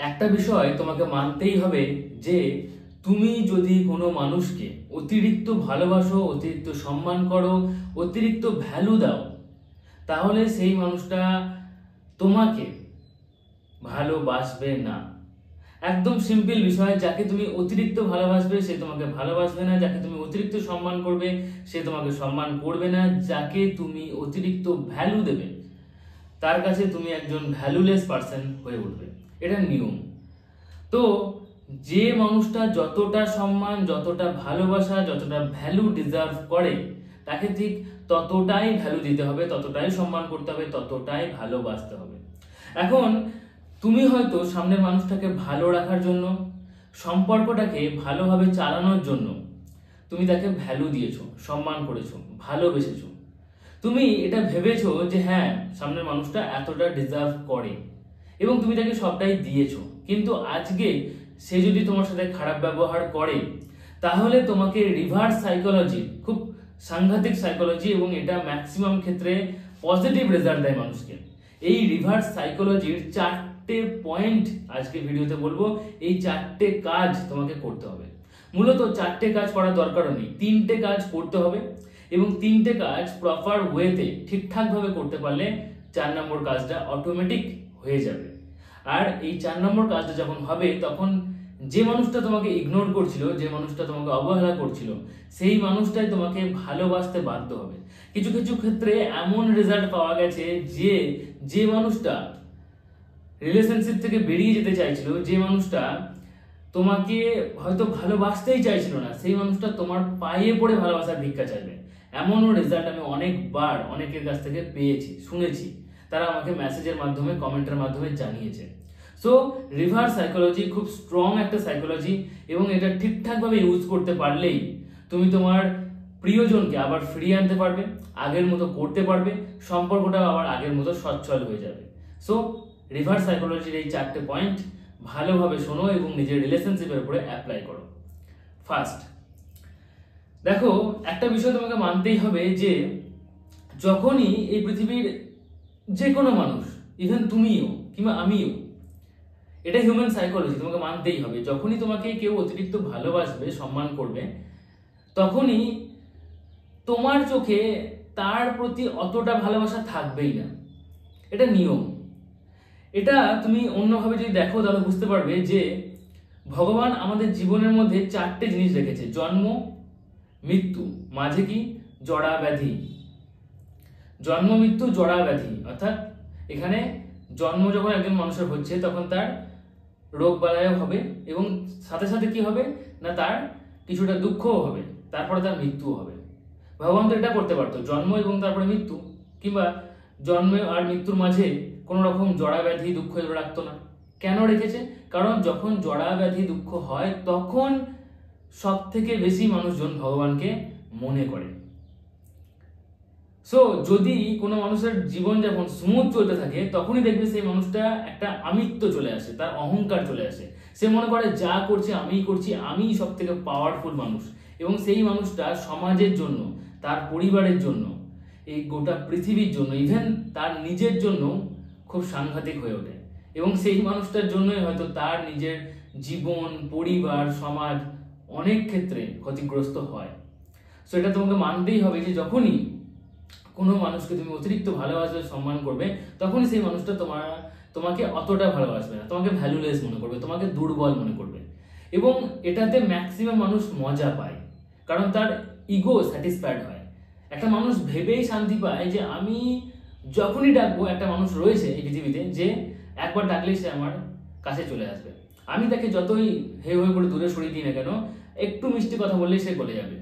একটা বিষয় তোমাকে মানতেই হবে যে তুমি যদি কোনো মানুষকে অতিরিক্ত ভালোবাসো, অতিরিক্ত সম্মান করো, অতিরিক্ত ভ্যালু দাও, তাহলে সেই মানুষটা তোমাকে ভালোবাসবে না। একদম সিম্পল বিষয়। যাকে তুমি অতিরিক্ত ভালোবাসবে সে তোমাকে ভালোবাসবে না, যাকে তুমি অতিরিক্ত সম্মান করবে সে তোমাকে সম্মান করবে না, যাকে তুমি অতিরিক্ত ভ্যালু দেবে তার কাছে তুমি একজন ভ্যালুলেস পার্সন হয়ে উঠবে। এটা নিয়ম। তো যে মানুষটা যতটা সম্মান, যতটা ভালোবাসা, যতটা ভ্যালু ডিজার্ভ করে তাকে ঠিক ততটাই ভ্যালু দিতে হবে, ততটাই সম্মান করতে হবে, ততটাই ভালোবাসতে হবে। এখন তুমি হয়তো সামনের মানুষটাকে ভালো রাখার জন্য, সম্পর্কটাকে ভালোভাবে চালানোর জন্য তুমি তাকে ভ্যালু দিয়েছো, সম্মান করেছো, ভালোবেসেছো। তুমি এটা ভেবেছো যে হ্যাঁ, সামনের মানুষটা এতটা ডিজার্ভ করে এবং তুমি তাকে সবটাই দিয়েছো। কিন্তু আজকে সে যদি তোমার সাথে খারাপ ব্যবহার করে তাহলে তোমাকে রিভার্স সাইকোলজি, খুব সাংঘাতিক সাইকোলজি, এবং এটা ম্যাক্সিমাম ক্ষেত্রে পজিটিভ রেজাল্ট দেয় মানুষকে। এই রিভার্স সাইকোলজির 4টে পয়েন্ট আজকে ভিডিওতে বলবো। এই 4টে কাজ তোমাকে করতে হবে। মূলত 4টে কাজ করার দরকারও নেই, 3টে কাজ করতে হবে এবং 3টে কাজ প্রপার ওয়েতে ঠিকঠাকভাবে করতে পারলে 4 নম্বর কাজটা অটোমেটিক হয়ে যাবে। আর এই 4 নম্বর কাজটা যখন হবে তখন যে মানুষটা তোমাকে ইগনোর করছিল, যে মানুষটা তোমাকে অবহেলা করছিল, সেই মানুষটাই তোমাকে ভালোবাসতে বাধ্য হবে। কিছু কিছু ক্ষেত্রে এমন রেজাল্ট পাওয়া গেছে যে যে মানুষটা রিলেশনশিপ থেকে বেরিয়ে যেতে চাইছিল, যে মানুষটা তোমাকে হয়তো ভালোবাসতেই চাইছিল না, সেই মানুষটা তোমার পায়ে পড়ে ভালোবাসার ভিক্ষা চাইবে। এমনও রেজাল্ট আমি অনেকবার অনেকের কাছ থেকে পেয়েছি, শুনেছি। তারা আমাকে মেসেজের মাধ্যমে, কমেন্টের মাধ্যমে জানিয়েছে। সো রিভার্স সাইকোলজি খুব স্ট্রং একটা সাইকোলজি এবং এটা ঠিকঠাকভাবে ইউজ করতে পারলেই তুমি তোমার প্রিয়জনকে আবার ফিরিয়ে আনতে পারবে, আগের মতো করতে পারবে, সম্পর্কটাও আবার আগের মতো সচ্ছল হয়ে যাবে। সো রিভার্স সাইকোলজির এই 4টে পয়েন্ট ভালোভাবে শোনো এবং নিজের রিলেশনশিপের উপরে অ্যাপ্লাই করো। ফার্স্ট, দেখো, একটা বিষয় তোমাকে মানতেই হবে যে যখনই এই পৃথিবীর যে কোনো মানুষ, ইভেন তুমিও কিংবা আমিও, এটা হিউম্যান সাইকোলজি, তোমাকে মানতেই হবে, যখনই তোমাকে কেউ অতিরিক্ত ভালোবাসবে, সম্মান করবে, তখনই তোমার চোখে তার প্রতি অতটা ভালোবাসা থাকবেই না। এটা নিয়ম। এটা তুমি অন্যভাবে যদি দেখো তাহলে বুঝতে পারবে যে ভগবান আমাদের জীবনের মধ্যে 4টে জিনিস রেখেছে: জন্ম, মৃত্যু, মাঝে কি জড়া ব্যাধি। জন্ম, মৃত্যু, জড়া ব্যাধি, অর্থাৎ এখানে জন্ম যখন একজন মানুষের হচ্ছে তখন তার রোগ বালাইও হবে এবং সাথে সাথে কি হবে না, তার কিছুটা দুঃখও হবে, তারপরে তার মৃত্যুও হবে। ভগবান তো এটা করতে পারতো, জন্ম এবং তারপরে মৃত্যু, কিংবা জন্ম আর মৃত্যুর মাঝে কোনো রকম জড়া ব্যাধি, দুঃখ এগুলো রাখতো না। কেন রেখেছে? কারণ যখন জড়া ব্যাধি, দুঃখ হয় তখন সব থেকে বেশি মানুষজন ভগবানকে মনে করে। সো যদি কোনো মানুষের জীবন যখন স্মুথ চলতে থাকে তখনই দেখবে সেই মানুষটা একটা আমিত্ব চলে আসে, তার অহংকার চলে আসে। সে মনে করে যা করছে আমিই করছি, আমিই সব থেকে পাওয়ারফুল মানুষ, এবং সেই মানুষটা সমাজের জন্য, তার পরিবারের জন্য, এই গোটা পৃথিবীর জন্য, ইভেন তার নিজের জন্য খুব সাংঘাতিক হয়ে ওঠে। এবং সেই মানুষটার জন্যই হয়তো তার নিজের জীবন, পরিবার, সমাজ অনেক ক্ষেত্রে ক্ষতিগ্রস্ত হয়। সো এটা তোমাকে মানতেই হবে যে যখনই কোনো মানুষকে তুমি অতিরিক্ত ভালোবাসবে, সম্মান করবে, তখনই সেই মানুষটা তোমাকে অতটা ভালোবাসবে না, তোমাকে ভ্যালুলেস মনে করবে, তোমাকে দুর্বল মনে করবে। এবং এটাতে ম্যাক্সিমাম মানুষ মজা পায়, কারণ তার ইগো স্যাটিসফাইড হয়। একটা মানুষ ভেবেই শান্তি পায় যে আমি যখনই ডাকবো, একটা মানুষ রয়েছে এই পৃথিবীতে যে একবার ডাকলেই সে আমার কাছে চলে আসবে। আমি তাকে যতই হে হয়ে করে দূরে সরিয়ে দিই না কেন, একটু মিষ্টি কথা বললেই সে গলে যাবে।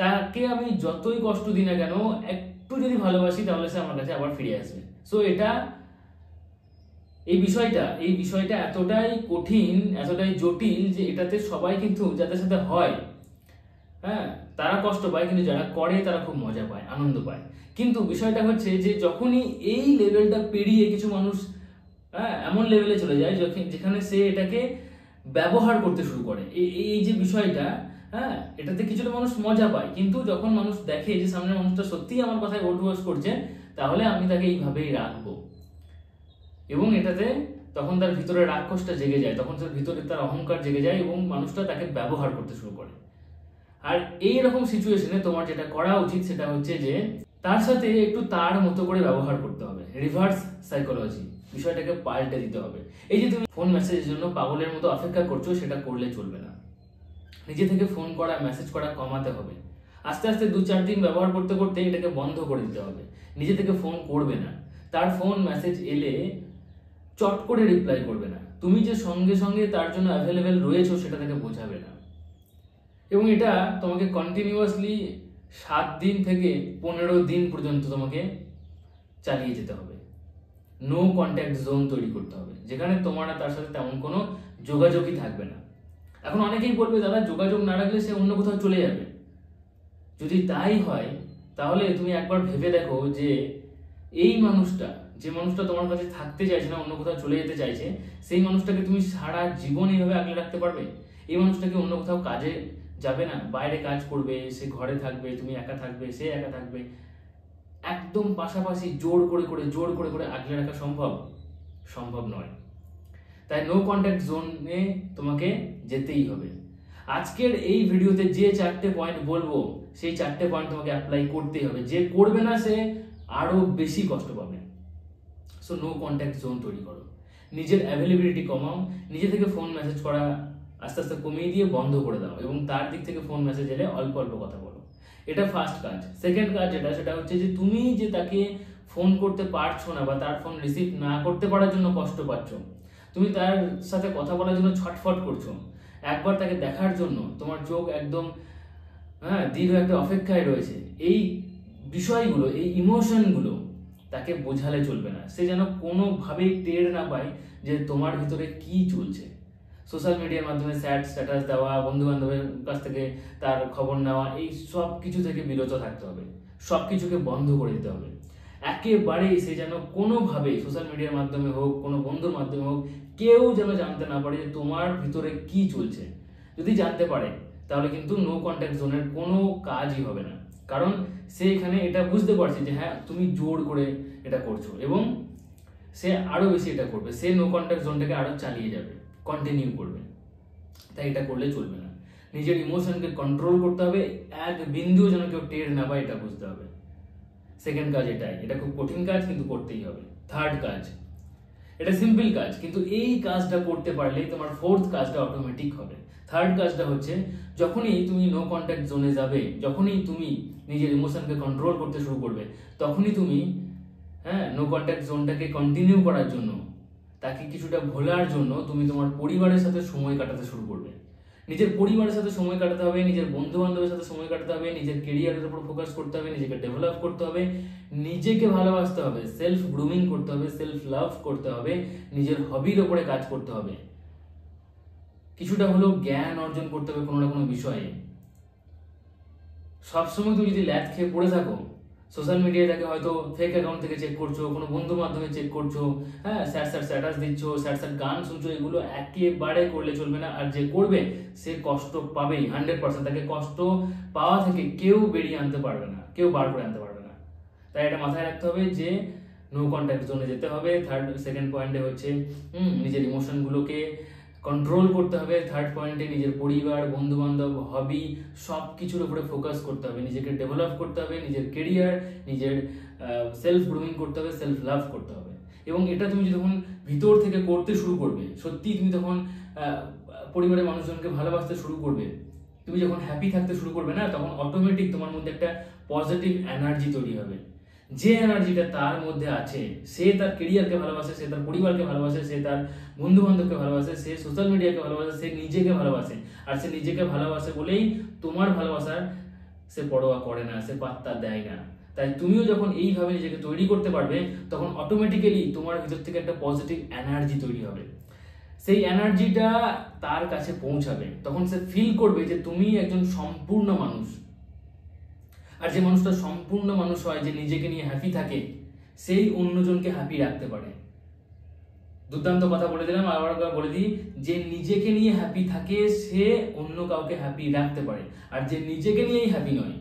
তাকে আমি যতই কষ্ট দিই না কেন, একটু যদি ভালোবাসি তাহলে সে আমার কাছে আবার ফিরে আসবে। সো এই বিষয়টা এতটাই কঠিন, এতটাই জটিল যে এটাতে সবাই কিন্তু যাদের সাথে হয়, হ্যাঁ, তারা কষ্ট পায়, কিন্তু যারা করে তারা খুব মজা পায়, আনন্দ পায়। কিন্তু বিষয়টা হচ্ছে যে যখনই এই লেভেলটা পেরিয়ে কিছু মানুষ এমন লেভেলে চলে যায় যেখানে সে এটাকে ব্যবহার করতে শুরু করে, এই যে বিষয়টা, এটাতে কিছুটা মানুষ মজা পায়। কিন্তু যখন মানুষ দেখে যে সামনের মানুষটা সত্যিই আমার কথায় ওঠবোস করছে, তাহলে আমি তাকে এইভাবেই রাখবো, এবং এটাতে তখন তার ভিতরে রাক্ষসটা জেগে যায়, তখন তার ভিতরে তার অহংকার জেগে যায় এবং মানুষটা তাকে ব্যবহার করতে শুরু করে। আর এই রকম সিচুয়েশনে তোমার যেটা করা উচিত সেটা হচ্ছে যে তার সাথে একটু তার মতো করে ব্যবহার করতে হবে, রিভার্স সাইকোলজি, বিষয়টাকে পাল্টে দিতে হবে। এই যে তুমি ফোন মেসেজের জন্য পাগলের মতো অপেক্ষা করছো, সেটা করলে চলবে না। নিজে থেকে ফোন করা, মেসেজ করা কমাতে হবে। আস্তে আস্তে 2-4 দিন ব্যবহার করতে করতে এটাকে বন্ধ করে দিতে হবে। নিজে থেকে ফোন করবে না, তার ফোন মেসেজ এলে চট করে রিপ্লাই করবে না, তুমি যে সঙ্গে সঙ্গে তার জন্য অ্যাভেলেবেল রয়েছো সেটা তাকে বোঝাবে না। এবং এটা তোমাকে কন্টিনিউয়াসলি 7 দিন থেকে 15 দিন পর্যন্ত তোমাকে চালিয়ে যেতে হবে। নো কন্ট্যাক্ট জোন তৈরি করতে হবে, যেখানে তোমার তার সাথে তেমন কোনো যোগাযোগই থাকবে না। এখন অনেকেই বলবে দাদা যোগাযোগ না রাখলে সে অন্য কোথাও চলে যাবে। যদি তাই হয় তাহলে তুমি একবার ভেবে দেখো যে এই মানুষটা, যে মানুষটা তোমার কাছে থাকতে চাইছে না, অন্য কোথাও চলে যেতে চাইছে, সেই মানুষটাকে তুমি সারা জীবন এইভাবে আগলে রাখতে পারবে? এই মানুষটাকে অন্য কোথাও কাজে যাবে না, বাইরে কাজ করবে, সে ঘরে থাকবে, তুমি একা থাকবে, সে একা থাকবে, একদম পাশাপাশি জোর করে আগলে রাখা সম্ভব নয়। তাই নো কন্ট্যাক্ট জোনে তোমাকে যেতেই হবে। আজকের এই ভিডিওতে যে 4টে পয়েন্ট বলবো সেই 4টে পয়েন্ট তোমাকে অ্যাপ্লাই করতেই হবে। যে করবে না সে আরো বেশি কষ্ট পাবে। সো নো কন্ট্যাক্ট জোন তৈরি করো, নিজের অ্যাভেলেবিলিটি কমাও, নিজে থেকে ফোন মেসেজ করা আস্তে আস্তে কমিয়ে দিয়ে বন্ধ করে দাও এবং তার দিক থেকে ফোন মেসেজ এলে অল্প অল্প কথা বলো। এটা ফার্স্ট কাজ। সেকেন্ড কাজ সেটা হচ্ছে যে তুমি যে তাকে ফোন করতে পারছো না বা তার ফোন রিসিভ না করতে পারার জন্য কষ্ট পাচ্ছ, তুমি তার সাথে কথা বলার জন্য ছটফট করছো, একবার তাকে দেখার জন্য তোমার চোখ একদম দীর্ঘ একটা অপেক্ষায় রয়েছে, এই বিষয়গুলো, এই ইমোশনগুলো তাকে বোঝালে চলবে না। সে যেন কোনোভাবেই টের না পায় যে তোমার ভিতরে কি চলছে। সোশ্যাল মিডিয়ার মাধ্যমে স্যাড স্ট্যাটাস দেওয়া, বন্ধু বান্ধবের কাছ থেকে তার খবর নেওয়া, এই সব কিছু থেকে বিরত থাকতে হবে, সব কিছুকে বন্ধ করে দিতে হবে। একেবারেই সে যেন কোনোভাবে সোশ্যাল মিডিয়ার মাধ্যমে হোক, কোনো বন্ধুর মাধ্যমে হোক, কেউ যেন জানতে না পারে যে তোমার ভিতরে কি চলছে। যদি জানতে পারে তাহলে কিন্তু নো কন্ট্যাক্ট জোনের কোনো কাজই হবে না, কারণ সে এখানে এটা বুঝতে পারছে যে হ্যাঁ তুমি জোর করে এটা করছো এবং সে আরো বেশি এটা করবে, সে নো কন্ট্যাক্ট জোনটাকে আরো চালিয়ে যাবে, কন্টিনিউ করবে। তাই এটা করলে চলবে না। নিজের ইমোশনকে কন্ট্রোল করতে হবে, এক বিন্দুও যেন কেউ টের না পায় এটা বুঝতে হবে। সেকেন্ড কাজ এটাই, এটা খুব কঠিন কাজ কিন্তু করতেই হবে। থার্ড কাজ, এটা সিম্পল কাজ কিন্তু এই কাজটা করতে পারলেই তোমার ফোর্থ কাজটা অটোমেটিক হবে। থার্ড কাজটা হচ্ছে যখনই তুমি নো কন্ট্যাক্ট জোনে যাবে, যখনই তুমি নিজের ইমোশনকে কন্ট্রোল করতে শুরু করবে, তখনই তুমি নো কন্ট্যাক্ট জোনটাকে কন্টিনিউ করার জন্য, তাকে কিছুটা ভোলার জন্য তুমি তোমার পরিবারের সাথে সময় কাটাতে শুরু করবে। নিজের পরিবারের সাথে সময় কাটাতে হবে, নিজের বন্ধু বান্ধবের সাথে সময় কাটাতে হবে, নিজের কেরিয়ারের উপর ফোকাস করতে হবে, নিজেকে ডেভেলপ করতে হবে, নিজেকে ভালোবাসতে হবে, সেলফ গ্রুমিং করতে হবে, সেলফ লাভ করতে হবে, নিজের হবির উপরে কাজ করতে হবে, কিছুটা হলেও জ্ঞান অর্জন করতে হবে কোনো না কোনো বিষয়ে। সবসময় তুমি যদি ল্যাদ খেয়ে পড়ে থাকো, সোশ্যাল মিডিয়াটাকে হয়তো ফেক অ্যাকাউন্ট থেকে চেক করছো, কোনো বন্ধুর মাধ্যমে চেক করছো, স্যাড স্ট্যাটাস দিচ্ছ, স্যাড গান শুনছো, এগুলো একেবারে করলে চলবে না। আর যে করবে সে কষ্ট পাবেই 100%। তাকে কষ্ট পাওয়া থেকে কেউ বেরিয়ে আনতে পারবে না, কেউ বার করে আনতে পারবে না। তাই এটা মাথায় রাখতে হবে যে নো কন্ট্যাক্ট জোনে যেতে হবে। সেকেন্ড পয়েন্টে হচ্ছে নিজের ইমোশনগুলোকে কন্ট্রোল করতে হবে। থার্ড পয়েন্টে নিজের পরিবার, বন্ধু বান্ধব, হবি সব কিছুর উপরে ফোকাস করতে হবে, নিজেকে ডেভেলপ করতে হবে, নিজের কেরিয়ার, নিজের সেলফ গ্রুমিং করতে হবে, সেলফ লাভ করতে হবে। এবং এটা তুমি যখন ভিতর থেকে করতে শুরু করবে, সত্যি তুমি তখন পরিবারের মানুষজনকে ভালোবাসতে শুরু করবে, তুমি যখন হ্যাপি থাকতে শুরু করবে না, তখন অটোমেটিক তোমার মধ্যে একটা পজিটিভ এনার্জি তৈরি হবে। যে এনার্জিটা তার মধ্যে আছে, সে তার কেরিয়ারকে ভালোবাসে, সে তার পরিবারকে ভালোবাসে, সে তার বন্ধু বান্ধবকে ভালোবাসে, সে সোশ্যাল মিডিয়াকে ভালোবাসে, সে নিজেকে ভালোবাসে। আর সে নিজেকে ভালোবাসে বলেই তোমার ভালোবাসার সে পরোয়া করে না, সে পাত্তা দেয় না। তাই তুমিও যখন এইভাবে নিজেকে তৈরি করতে পারবে, তখন অটোমেটিক্যালি তোমার ভিতর থেকে একটা পজিটিভ এনার্জি তৈরি হবে। সেই এনার্জিটা তার কাছে পৌঁছাবে, তখন সে ফিল করবে যে তুমি একজন সম্পূর্ণ মানুষ। আর যে মানুষটা সম্পূর্ণ মানুষ হয়, যে নিজেকে নিয়ে হ্যাপি থাকে, সেই অন্যজনকে হ্যাপি রাখতে পারে। দুর্দান্ত কথা বলে দিলাম, আবার বলে দিই, যে নিজেকে নিয়ে হ্যাপি থাকে সে অন্য কাউকে হ্যাপি রাখতে পারে। আর যে নিজেকে নিয়েই হ্যাপি নয়,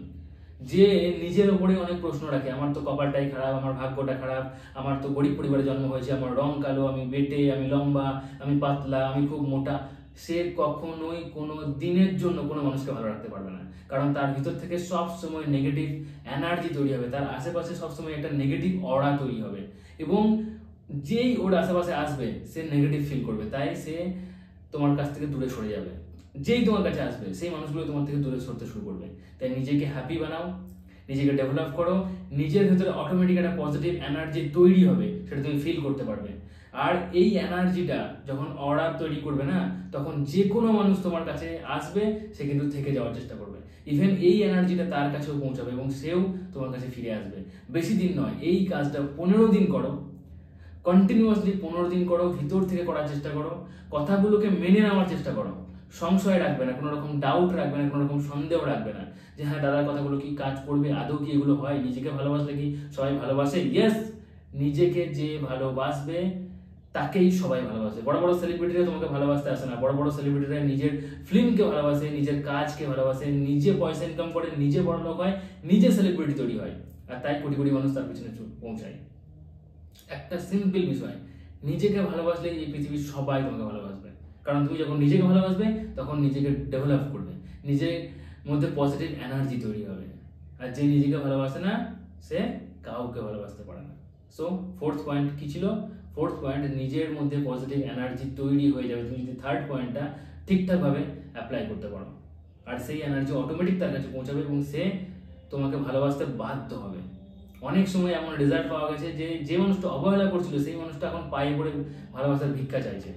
যে নিজের ওপরে অনেক প্রশ্ন রাখে, আমার তো কপালটাই খারাপ, আমার ভাগ্যটা খারাপ, আমার তো গরিব পরিবারে জন্ম হয়েছে, আমার রং কালো, আমি বেটে, আমি লম্বা, আমি পাতলা, আমি খুব মোটা, সে কখনোই কোনো দিনের জন্য কোনো মানুষকে ভালো রাখতে পারবে না। কারণ তার ভিতর থেকে সব সময় নেগেটিভ এনার্জি তৈরি হবে, তার আশেপাশে সবসময় একটা নেগেটিভ অরা তৈরি হবে, এবং যেই ওর আশেপাশে আসবে সে নেগেটিভ ফিল করবে, তাই সে তোমার কাছ থেকে দূরে সরে যাবে। যেই তোমার কাছে আসবে সেই মানুষগুলো তোমার থেকে দূরে সরতে শুরু করবে। তাই নিজেকে হ্যাপি বানাও, নিজেকে ডেভেলপ করো, নিজের ভেতরে অটোমেটিক একটা পজিটিভ এনার্জি তৈরি হবে, সেটা তুমি ফিল করতে পারবে। আর এই এনার্জিটা যখন অরা তৈরি করবে না, তখন যে কোনো মানুষ তোমার কাছে আসবে, সে কিন্তু থেকে যাওয়ার চেষ্টা করবে, ইভেন এই এনার্জিটা তার কাছেও পৌঁছাবে এবং সেও তোমার কাছে ফিরে আসবে। বেশি দিন নয়, এই কাজটা 15 দিন করো, কন্টিনিউয়াসলি 15 দিন করো, ভিতর থেকে করার চেষ্টা করো, কথাগুলোকে মেনে নেওয়ার চেষ্টা করো, সংশয় রাখবে না, কোনো রকম ডাউট রাখবে না, কোনো রকম সন্দেহ রাখবে না যে হ্যাঁ দাদার কথাগুলো কি কাজ করবে, আদৌ কি এগুলো হয়, নিজেকে ভালোবাসলে কি সবাই ভালোবাসে? ইয়েস, নিজেকে যে ভালোবাসবে তাকেই সবাই ভালোবাসে। বড় বড় সেলিব্রিটিরা তোমাকে ভালোবাসতে আসে না, বড় বড় সেলিব্রিটিরা নিজের ফিল্মকে ভালোবাসে, নিজের কাজকে ভালোবাসে, নিজে পয়সা ইনকাম করে, নিজে বড় লোক হয়, নিজে সেলিব্রিটি তৈরি হয়, আর তাই কোটি কোটি মানুষ তার পিছনে পৌঁছায়। একটা সিম্পল বিষয়, নিজেকে ভালোবাসলে এই পৃথিবীর সবাই তোমাকে ভালোবাসবে। কারণ তুমি যখন নিজেকে ভালোবাসবে তখন নিজেকে ডেভেলপ করবে, নিজের মধ্যে পজিটিভ এনার্জি তৈরি হবে। আর যে নিজেকে ভালোবাসে না সে কাউকে ভালোবাসতে পারে না। সো ফোর্থ পয়েন্ট কি ছিল? ফোর্থ পয়েন্ট, নিজের মধ্যে পজিটিভ এনার্জি তৈরি হয়ে যাবে তুমি যদি থার্ড পয়েন্টটা ঠিকঠাকভাবে অ্যাপ্লাই করতে পারো, আর সেই এনার্জি অটোমেটিক তার কাছে পৌঁছাবে এবং সে তোমাকে ভালোবাসতে বাধ্য হবে। অনেক সময় এমন রেজাল্ট পাওয়া গেছে যে যে মানুষটা অবহেলা করছিল সেই মানুষটা এখন পায়ে পড়ে ভালোবাসার ভিক্ষা চাইছে।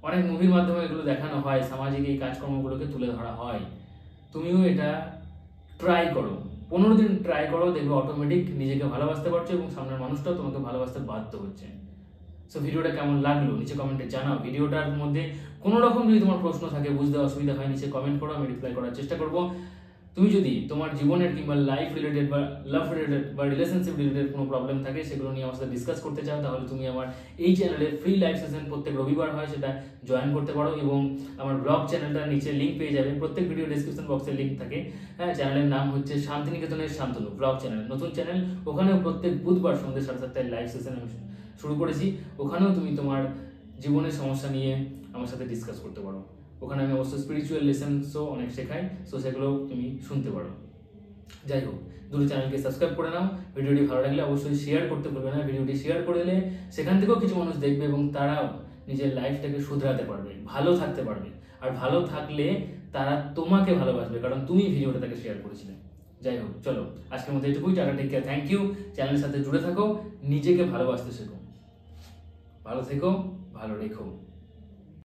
অনেক মুভির মাধ্যমে এগুলো দেখানো হয়, সামাজিক এই কাজকর্মগুলোকে তুলে ধরা হয়। তুমিও এটা ট্রাই করো, 15 দিন ট্রাই করো, দেখবে অটোমেটিক নিজেকে ভালোবাসতে পারছো এবং সামনের মানুষটাও তোমাকে ভালোবাসতে বাধ্য হচ্ছে। সো ভিডিওটা কেমন লাগলো নিচে কমেন্টে জানাও। ভিডিওটার মধ্যে কোনো রকম যদি তোমার প্রশ্ন থাকে, বুঝতে অসুবিধা হয়, নিচে কমেন্ট করো, আমি রিপ্লাই করার চেষ্টা করবো। তুমি যদি তোমার জীবনের কিংবা লাইফ রিলেটেড বা লাভ রিলেটেড বা রিলেশনশিপ রিলেটেড কোনো প্রবলেম থাকে, সেগুলো নিয়ে আমার সাথে ডিসকাস করতে চাও, তাহলে তুমি আমার এই চ্যানেলে ফ্রি লাইভ সেশন প্রত্যেক রবিবার হয়, সেটা জয়েন করতে পারো। এবং আমার ব্লগ চ্যানেলটার নিচে লিঙ্ক পেয়ে যাবে, প্রত্যেক ভিডিও ডিসক্রিপশন বক্সে লিঙ্ক থাকে। হ্যাঁ, চ্যানেলের নাম হচ্ছে শান্তিনিকেতনের শান্তনু ব্লগ চ্যানেল, নতুন চ্যানেল। ওখানেও প্রত্যেক বুধবার সন্ধ্যে 7:30 লাইভ সেশন আমি শুরু করেছি। ওখানেও তুমি তোমার জীবনের সমস্যা নিয়ে আমার সাথে ডিসকাস করতে পারো। ওখানে আমি অবশ্যই স্পিরিচুয়াল লেসেন্সও অনেক শেখাই, সো সেগুলো তুমি শুনতে পারো। যাই হোক, দুটো চ্যানেলকে সাবস্ক্রাইব করে নাও। ভিডিওটি ভালো লাগলে অবশ্যই শেয়ার করতে ভুলবে না। ভিডিওটি শেয়ার করে দিলে সেখান থেকেও কিছু মানুষ দেখবে এবং তারাও নিজের লাইফটাকে শুধরাতে পারবে, ভালো থাকতে পারবে। আর ভালো থাকলে তারা তোমাকে ভালোবাসবে, কারণ তুমি ভিডিওটা তাকে শেয়ার করেছিলে। যাই হোক, চলো আজকের মধ্যে এটুকুই। Tata, take care, thank you. চ্যানেলের সাথে জুড়ে থাকো, নিজেকে ভালোবাসতে শেখো। ভালো থেকো, ভালো রেখো।